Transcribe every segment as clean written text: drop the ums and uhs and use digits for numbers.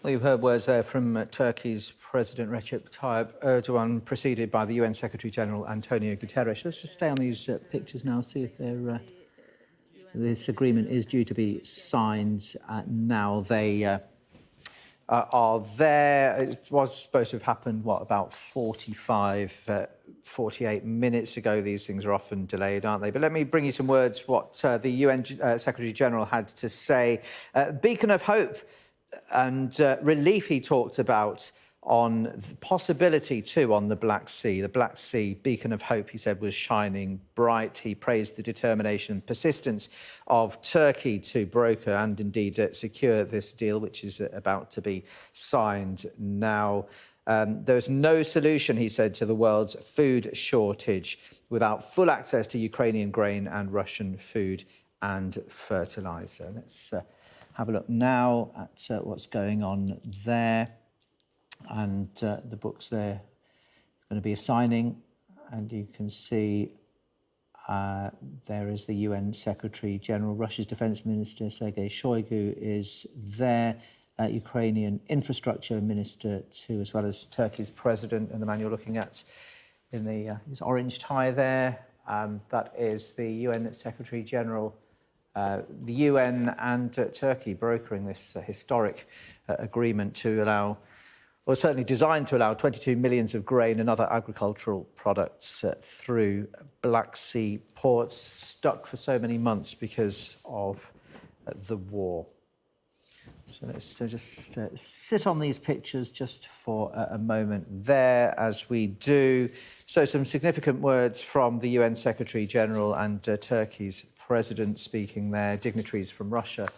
Well, you've heard words there from Turkey's President Recep Tayyip Erdogan, preceded by the UN Secretary-General Antonio Guterres. Let's just stay on these pictures now, see if this agreement is due to be signed now. They are there. It was supposed to have happened, about 48 minutes ago. These things are often delayed, aren't they? But let me bring you some words, what the UN Secretary-General had to say. Beacon of hope and relief he talked about on the possibility too on the Black Sea. The Black Sea, beacon of hope, he said, was shining bright. He praised the determination and persistence of Turkey to broker and indeed secure this deal, which is about to be signed now. There's no solution, he said, to the world's food shortage without full access to Ukrainian grain and Russian food and fertiliser. Let's have a look now at what's going on there. And the book's there. Going to be a signing, and you can see there is the UN Secretary-General. Russia's Defence Minister Sergei Shoigu is there. Ukrainian Infrastructure Minister too, as well as Turkey's President. And the man you're looking at in his orange tie there, that is the UN Secretary-General. The UN and Turkey brokering this historic agreement to allow, or certainly designed to allow, 22 million of grain and other agricultural products through Black Sea ports, stuck for so many months because of the war. So let's just sit on these pictures just for a moment there as we do. So some significant words from the UN Secretary-General and Turkey's President speaking there, dignitaries from Russia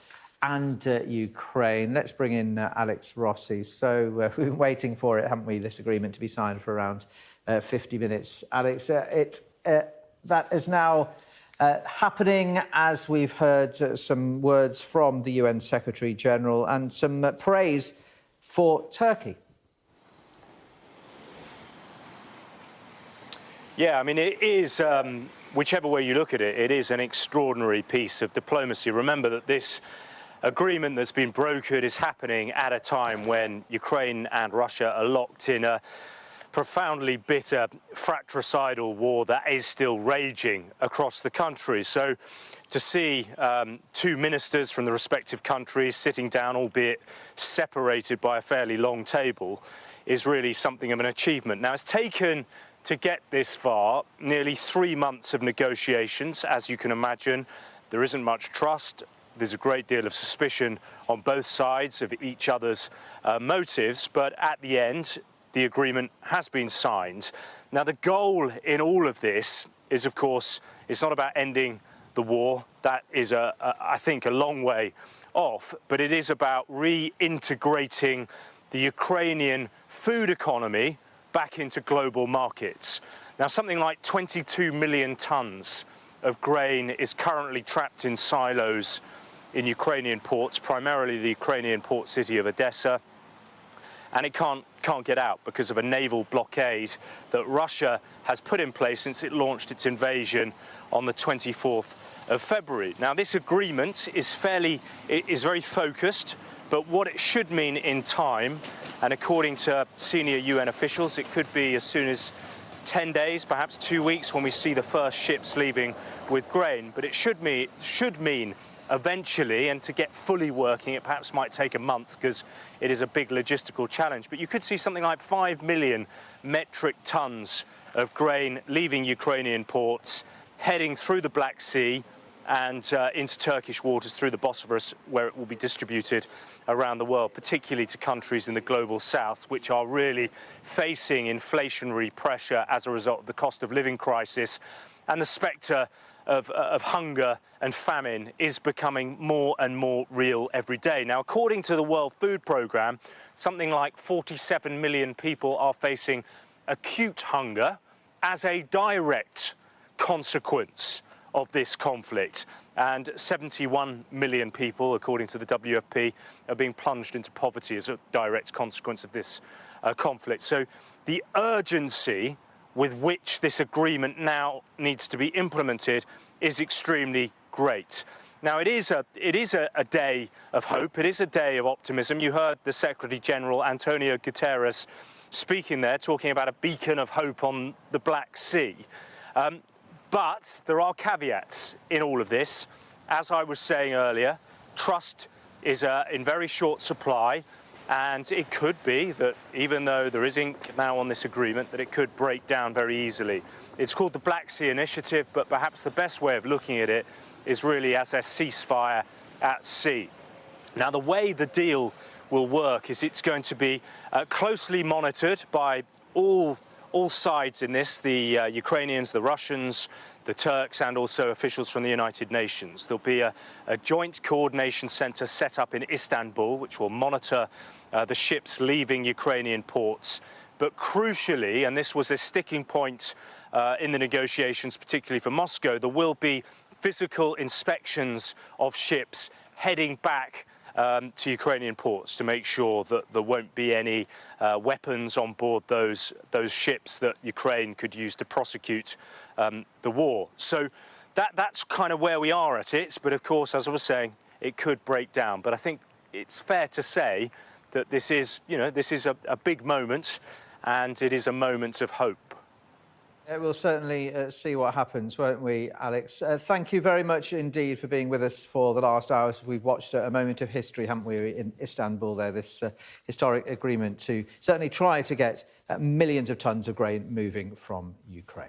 and Ukraine. Let's bring in Alex Rossi. So we've been waiting for it, haven't we, this agreement to be signed for around 50 minutes. Alex, that is now happening as we've heard some words from the UN Secretary-General and some praise for Turkey. Yeah, I mean, it is, whichever way you look at it, it is an extraordinary piece of diplomacy. Remember that this agreement that's been brokered is happening at a time when Ukraine and Russia are locked in a profoundly bitter fratricidal war that is still raging across the country. So to see two ministers from the respective countries sitting down, albeit separated by a fairly long table, is really something of an achievement. Now, it's taken to get this far nearly 3 months of negotiations. As you can imagine, there isn't much trust. There's a great deal of suspicion on both sides of each other's motives, but at the end, the agreement has been signed. Now, the goal in all of this is, of course, it's not about ending the war. That is, I think, a long way off, but it is about reintegrating the Ukrainian food economy back into global markets. Now, something like 22 million tons of grain is currently trapped in silos in Ukrainian ports, primarily the Ukrainian port city of Odessa, and it can't get out because of a naval blockade that Russia has put in place since it launched its invasion on the 24th of February. Now, this agreement is very focused, but what it should mean in time, and according to senior UN officials, it could be as soon as 10 days, perhaps 2 weeks, when we see the first ships leaving with grain. But it should mean eventually, and to get fully working, it perhaps might take a month because it is a big logistical challenge. But you could see something like 5 million metric tons of grain leaving Ukrainian ports, heading through the Black Sea and into Turkish waters through the Bosphorus, where it will be distributed around the world, particularly to countries in the global south, which are really facing inflationary pressure as a result of the cost of living crisis, and the spectre of hunger and famine is becoming more and more real every day. Now, according to the World Food Programme, something like 47 million people are facing acute hunger as a direct consequence of this conflict, and 71 million people, according to the WFP, are being plunged into poverty as a direct consequence of this conflict. So the urgency with which this agreement now needs to be implemented is extremely great. Now, it is a day of hope. It is a day of optimism. You heard the Secretary General, Antonio Guterres, speaking there, talking about a beacon of hope on the Black Sea. But there are caveats in all of this. As I was saying earlier, trust is in very short supply, and it could be that even though there is ink now on this agreement, that it could break down very easily. It's called the Black Sea Initiative, but perhaps the best way of looking at it is really as a ceasefire at sea. Now, the way the deal will work is it's going to be closely monitored by all sides in this, the Ukrainians, the Russians, the Turks, and also officials from the United Nations. There'll be a joint coordination centre set up in Istanbul, which will monitor the ships leaving Ukrainian ports. But crucially, and this was a sticking point in the negotiations, particularly for Moscow, there will be physical inspections of ships heading back to Ukrainian ports to make sure that there won't be any weapons on board those ships that Ukraine could use to prosecute the war. So that's kind of where we are at it. But of course, as I was saying, it could break down. But I think it's fair to say that this is a big moment, and it is a moment of hope. We'll certainly see what happens, won't we, Alex? Thank you very much indeed for being with us for the last hours. We've watched a moment of history, haven't we, in Istanbul there, this historic agreement to certainly try to get millions of tonnes of grain moving from Ukraine.